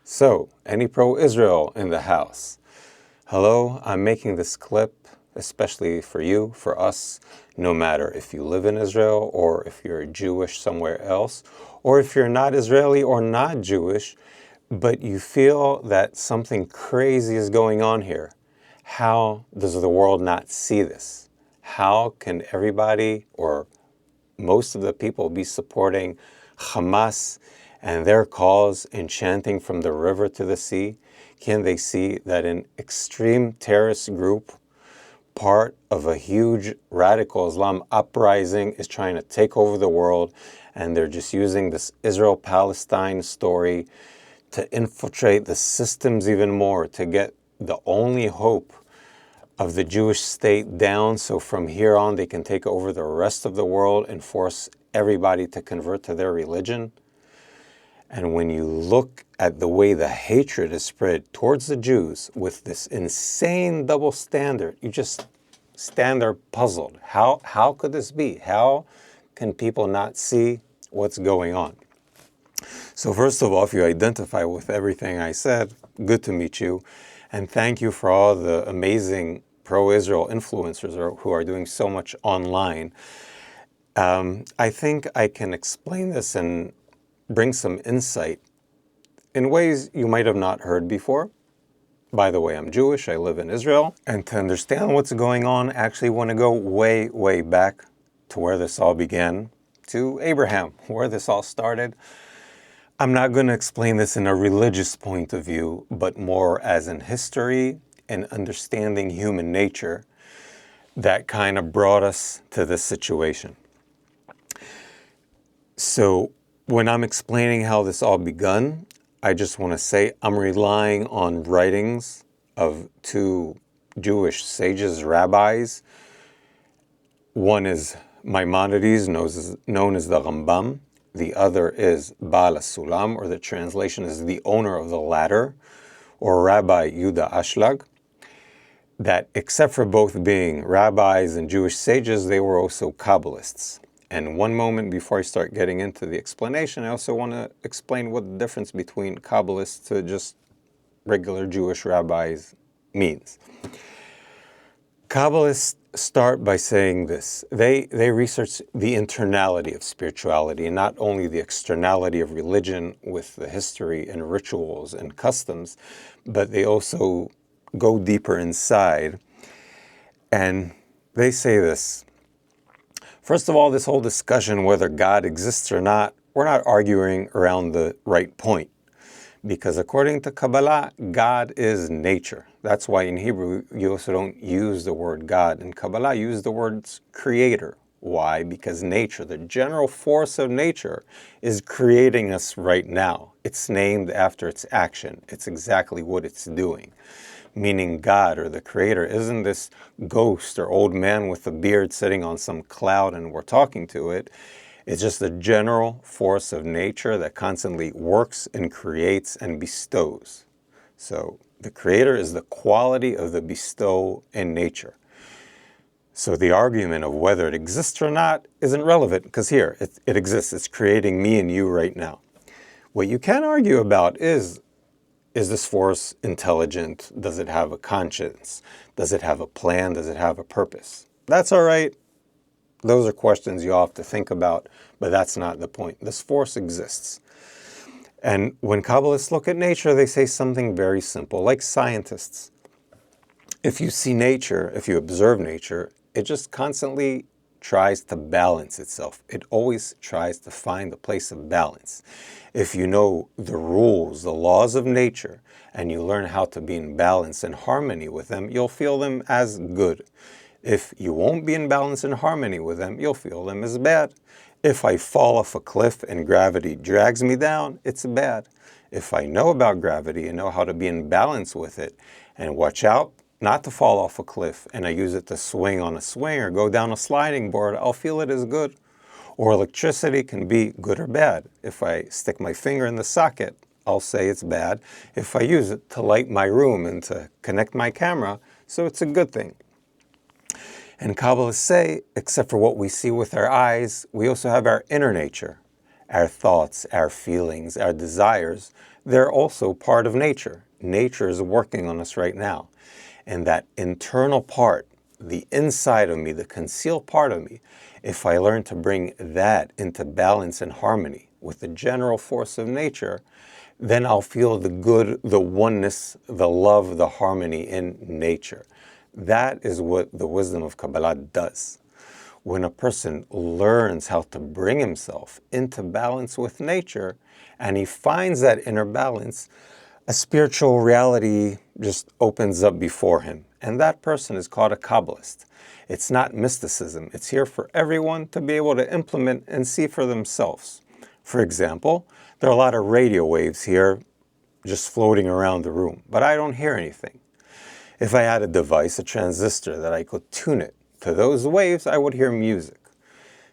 So, any pro-Israel in the house? Hello, I'm making this clip especially for you, for us, no matter if you live in Israel or if you're Jewish somewhere else, or if you're not Israeli or not Jewish, but you feel that something crazy is going on here. How does the world not see this? How can everybody or most of the people be supporting Hamas and their cause in chanting from the river to the sea? Can they see that an extreme terrorist group, part of a huge radical Islam uprising, is trying to take over the world, and they're just using this Israel-Palestine story to infiltrate the systems even more, to get the only hope of the Jewish state down, so from here on they can take over the rest of the world and force everybody to convert to their religion? And when you look at the way the hatred is spread towards the Jews with this insane double standard, you just stand there puzzled. How could this be? How can people not see what's going on? So first of all, if you identify with everything I said, good to meet you. And thank you for all the amazing pro-Israel influencers who are doing so much online. I think I can explain this and bring some insight in ways you might have not heard before. By the way, I'm Jewish, I live in Israel. And to understand what's going on, I actually want to go way, way back to where this all began, to Abraham, where this all started. I'm not going to explain this in a religious point of view, but more as in history and understanding human nature that kind of brought us to this situation. So when I'm explaining how this all begun, I just want to say I'm relying on writings of two Jewish sages, rabbis. One is Maimonides, known as the Rambam. The other is Baal HaSulam, or the translation is the owner of the ladder, or Rabbi Yehuda Ashlag. That except for both being rabbis and Jewish sages, they were also Kabbalists. And one moment before I start getting into the explanation, I also want to explain what the difference between Kabbalists to just regular Jewish rabbis means. Kabbalists start by saying this. They research the internality of spirituality and not only the externality of religion with the history and rituals and customs, but they also go deeper inside. And they say this. First of all, this whole discussion whether God exists or not, we're not arguing around the right point. Because according to Kabbalah, God is nature. That's why in Hebrew, you also don't use the word God. In Kabbalah, you use the words creator. Why? Because nature, the general force of nature, is creating us right now. It's named after its action. It's exactly what it's doing. Meaning God, or the creator, isn't this ghost or old man with a beard sitting on some cloud and we're talking to it. It's just the general force of nature that constantly works and creates and bestows. So the creator is the quality of the bestow in nature. So the argument of whether it exists or not isn't relevant, because here, it exists. It's creating me and you right now. What you can argue about is this force intelligent? Does it have a conscience? Does it have a plan? Does it have a purpose? That's all right. Those are questions you have to think about, but that's not the point. This force exists. And when Kabbalists look at nature, they say something very simple, like scientists. If you see nature, if you observe nature, it just constantly tries to balance itself. It always tries to find a place of balance. If you know the rules, the laws of nature, and you learn how to be in balance and harmony with them, you'll feel them as good. If you won't be in balance and harmony with them, you'll feel them as bad. If I fall off a cliff and gravity drags me down, it's bad. If I know about gravity and know how to be in balance with it and watch out not to fall off a cliff and I use it to swing on a swing or go down a sliding board, I'll feel it as good. Or electricity can be good or bad. If I stick my finger in the socket, I'll say it's bad. If I use it to light my room and to connect my camera, so it's a good thing. And Kabbalists say, except for what we see with our eyes, we also have our inner nature, our thoughts, our feelings, our desires they're also part of nature. Nature is working on us right now. And that internal part, the inside of me, the concealed part of me, if I learn to bring that into balance and harmony with the general force of nature, then I'll feel the good, the oneness, the love, the harmony in nature. That is what the wisdom of Kabbalah does. When a person learns how to bring himself into balance with nature, and he finds that inner balance, a spiritual reality just opens up before him. And that person is called a Kabbalist. It's not mysticism. It's here for everyone to be able to implement and see for themselves. For example, there are a lot of radio waves here just floating around the room, but I don't hear anything. If I had a device, a transistor, that I could tune it to those waves, I would hear music.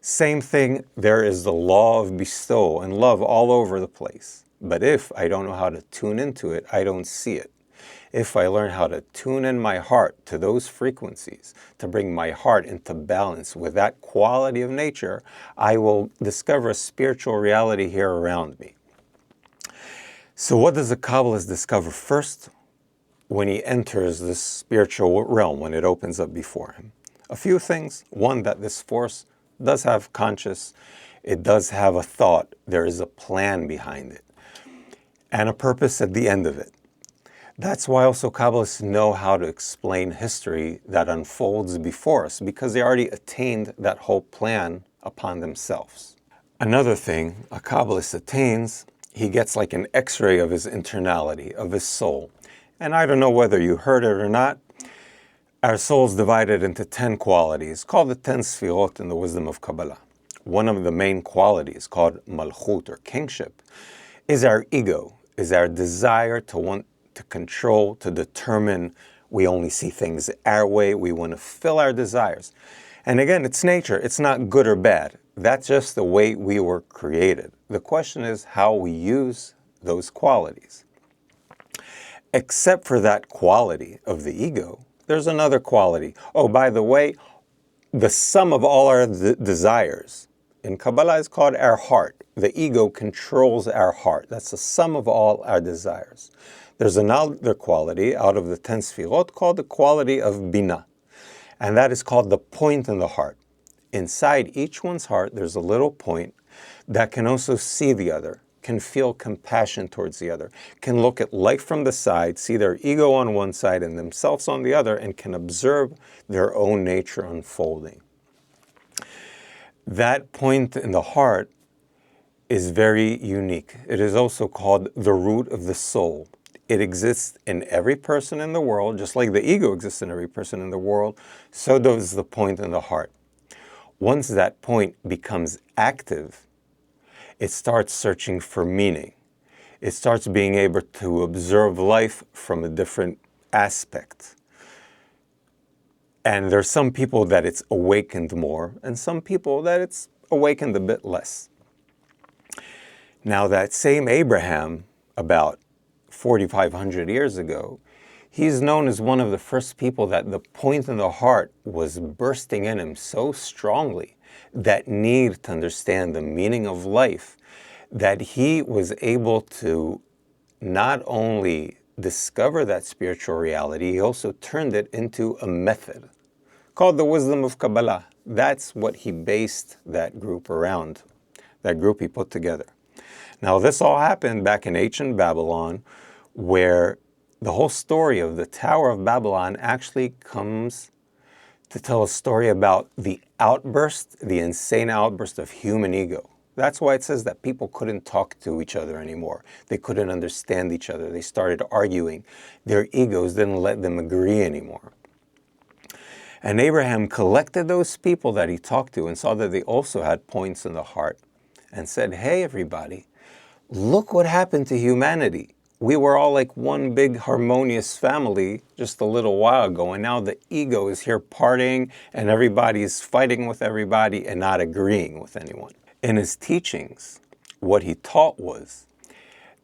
Same thing, there is the law of bestowal and love all over the place. But if I don't know how to tune into it, I don't see it. If I learn how to tune in my heart to those frequencies, to bring my heart into balance with that quality of nature, I will discover a spiritual reality here around me. So what does the Kabbalist discover first when he enters this spiritual realm, when it opens up before him? A few things. One, that this force does have conscious, it does have a thought, there is a plan behind it, and a purpose at the end of it. That's why also Kabbalists know how to explain history that unfolds before us, because they already attained that whole plan upon themselves. Another thing a Kabbalist attains, he gets like an x-ray of his internality, of his soul. And I don't know whether you heard it or not, our soul is divided into 10 qualities, called the 10 Sfirot in the wisdom of Kabbalah. One of the main qualities, called Malchut, or kingship, is our ego, is our desire to want to control, to determine. We only see things our way. We want to fill our desires. And again, it's nature. It's not good or bad. That's just the way we were created. The question is how we use those qualities. Except for that quality of the ego, there's another quality. Oh, by the way, the sum of all our desires in Kabbalah is called our heart. The ego controls our heart. That's the sum of all our desires. There's another quality out of the 10 Sfirot called the quality of Bina, and that is called the point in the heart. Inside each one's heart, there's a little point that can also see the other, can feel compassion towards the other, can look at life from the side, see their ego on one side and themselves on the other, and can observe their own nature unfolding. That point in the heart is very unique. It is also called the root of the soul. It exists in every person in the world, just like the ego exists in every person in the world, so does the point in the heart. Once that point becomes active, it starts searching for meaning. It starts being able to observe life from a different aspect. And there's some people that it's awakened more, and some people that it's awakened a bit less. Now that same Abraham, about 4,500 years ago, he's known as one of the first people that the point in the heart was bursting in him so strongly, that need to understand the meaning of life, that he was able to not only discover that spiritual reality, he also turned it into a method called the wisdom of Kabbalah. That's what he based that group around, that group he put together. Now, this all happened back in ancient Babylon, where the whole story of the Tower of Babylon actually comes to tell a story about the outburst, the insane outburst of human ego. That's why it says that people couldn't talk to each other anymore. They couldn't understand each other. They started arguing. Their egos didn't let them agree anymore. And Abraham collected those people that he talked to and saw that they also had points in the heart and said, hey, everybody, look what happened to humanity. We were all like one big harmonious family just a little while ago, and now the ego is here partying and everybody's fighting with everybody and not agreeing with anyone. In his teachings, what he taught was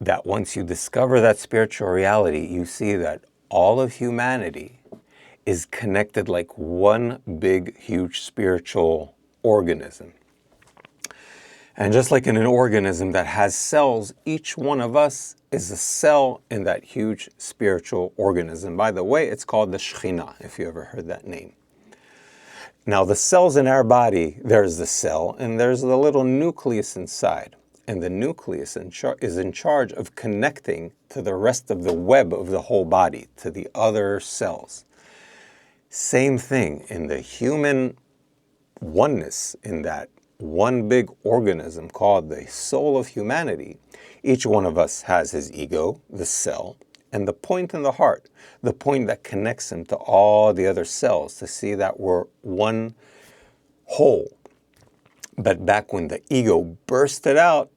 that once you discover that spiritual reality, you see that all of humanity is connected like one big, huge spiritual organism. And just like in an organism that has cells, each one of us is a cell in that huge spiritual organism. By the way, it's called the Shekhinah, if you ever heard that name. Now, the cells in our body, there's the cell, and there's the little nucleus inside. And the nucleus is in charge of connecting to the rest of the web of the whole body, to the other cells. Same thing in the human oneness, in that one big organism called the soul of humanity. Each one of us has his ego, the cell, and the point in the heart, the point that connects him to all the other cells to see that we're one whole. But back when the ego bursted out,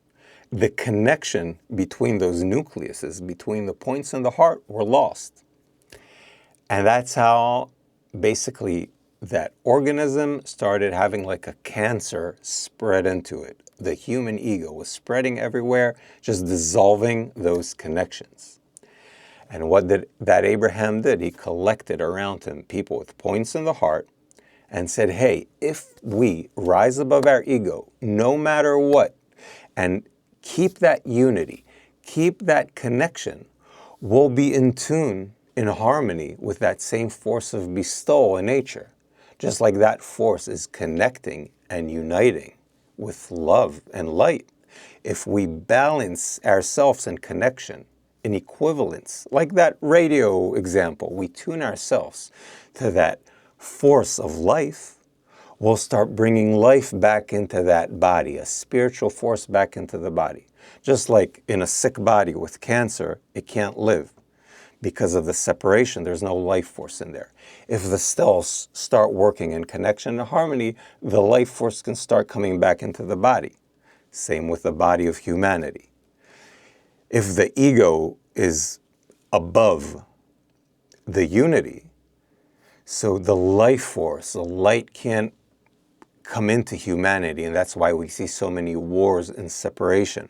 the connection between those nucleuses, between the points in the heart, were lost. And that's how basically that organism started having like a cancer spread into it. The human ego was spreading everywhere, just dissolving those connections. And what that Abraham did, he collected around him people with points in the heart and said, hey, if we rise above our ego, no matter what, and keep that unity, keep that connection, we'll be in tune, in harmony with that same force of bestowal in nature. Just like that force is connecting and uniting with love and light. If we balance ourselves in connection, in equivalence, like that radio example, we tune ourselves to that force of life, we'll start bringing life back into that body, a spiritual force back into the body. Just like in a sick body with cancer, it can't live. Because of the separation, there's no life force in there. If the cells start working in connection and harmony, the life force can start coming back into the body. Same with the body of humanity. If the ego is above the unity, so the life force, the light can't come into humanity, and that's why we see so many wars and separation.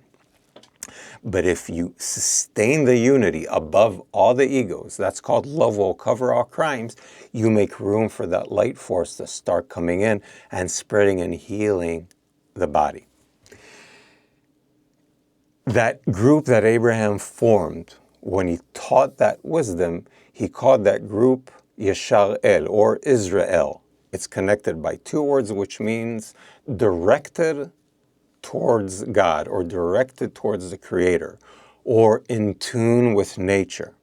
But if you sustain the unity above all the egos, that's called love will cover all crimes, you make room for that light force to start coming in and spreading and healing the body. That group that Abraham formed, when he taught that wisdom, he called that group Yashar El, or Israel. It's connected by two words, which means directed towards God, or directed towards the Creator, or in tune with nature.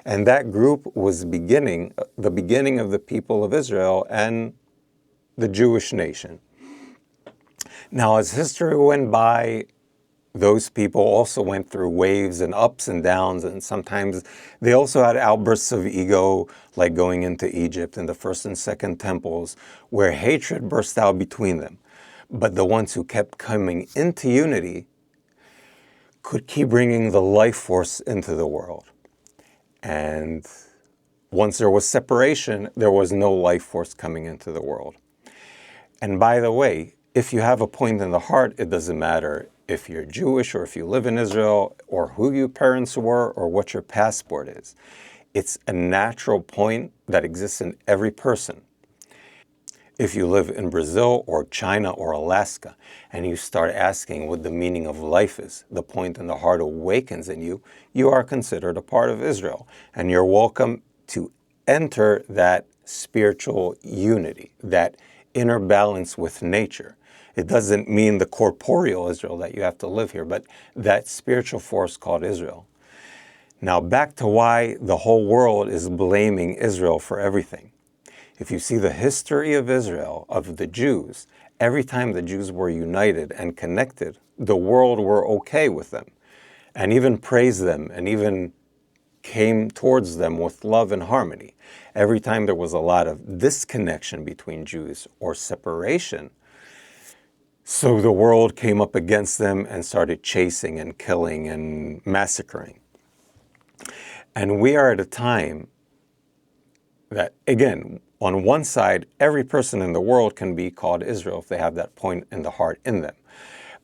And that group was the beginning of the people of Israel and the Jewish nation. Now, as history went by, those people also went through waves and ups and downs, and sometimes they also had outbursts of ego, like going into Egypt in the first and second temples, where hatred burst out between them. But the ones who kept coming into unity could keep bringing the life force into the world. And once there was separation, there was no life force coming into the world. And by the way, if you have a point in the heart, it doesn't matter if you're Jewish or if you live in Israel or who your parents were or what your passport is. It's a natural point that exists in every person. If you live in Brazil or China or Alaska and you start asking what the meaning of life is, the point in the heart awakens in you, you are considered a part of Israel. And you're welcome to enter that spiritual unity, that inner balance with nature. It doesn't mean the corporeal Israel that you have to live here, but that spiritual force called Israel. Now back to why the whole world is blaming Israel for everything. If you see the history of Israel, of the Jews, every time the Jews were united and connected, the world were okay with them and even praised them and even came towards them with love and harmony. Every time there was a lot of disconnection between Jews or separation, so the world came up against them and started chasing and killing and massacring. And we are at a time that, again, on one side, every person in the world can be called Israel if they have that point in the heart in them.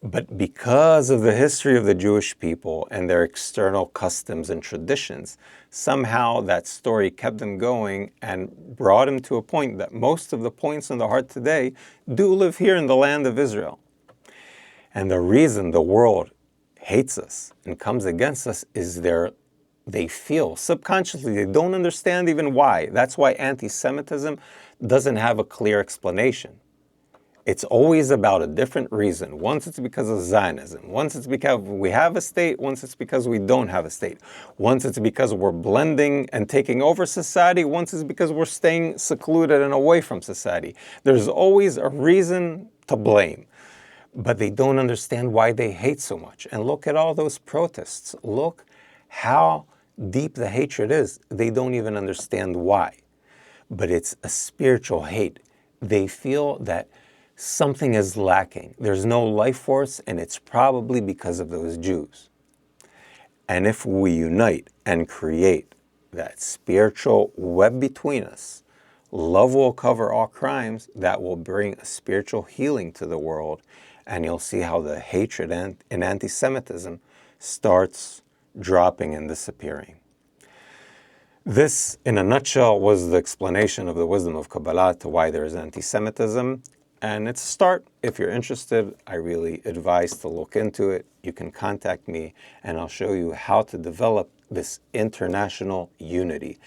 But because of the history of the Jewish people and their external customs and traditions, somehow that story kept them going and brought them to a point that most of the points in the heart today do live here in the land of Israel. And the reason the world hates us and comes against us is they feel subconsciously, they don't understand even why. That's why anti-Semitism doesn't have a clear explanation. It's always about a different reason. Once it's because of Zionism. Once it's because we have a state. Once it's because we don't have a state. Once it's because we're blending and taking over society. Once it's because we're staying secluded and away from society. There's always a reason to blame. But they don't understand why they hate so much. And look at all those protests. Look how deep the hatred is. They don't even understand why. But it's a spiritual hate. They feel that something is lacking. There's no life force, and it's probably because of those Jews. And if we unite and create that spiritual web between us, love will cover all crimes. That will bring a spiritual healing to the world. And you'll see how the hatred and anti-Semitism starts dropping and disappearing. This, in a nutshell, was the explanation of the wisdom of Kabbalah to why there is anti-Semitism. And it's a start. If you're interested, I really advise to look into it. You can contact me, and I'll show you how to develop this international unity.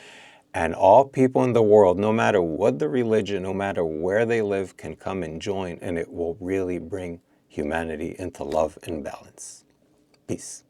And all people in the world, no matter what the religion, no matter where they live, can come and join, and it will really bring humanity into love and balance. Peace.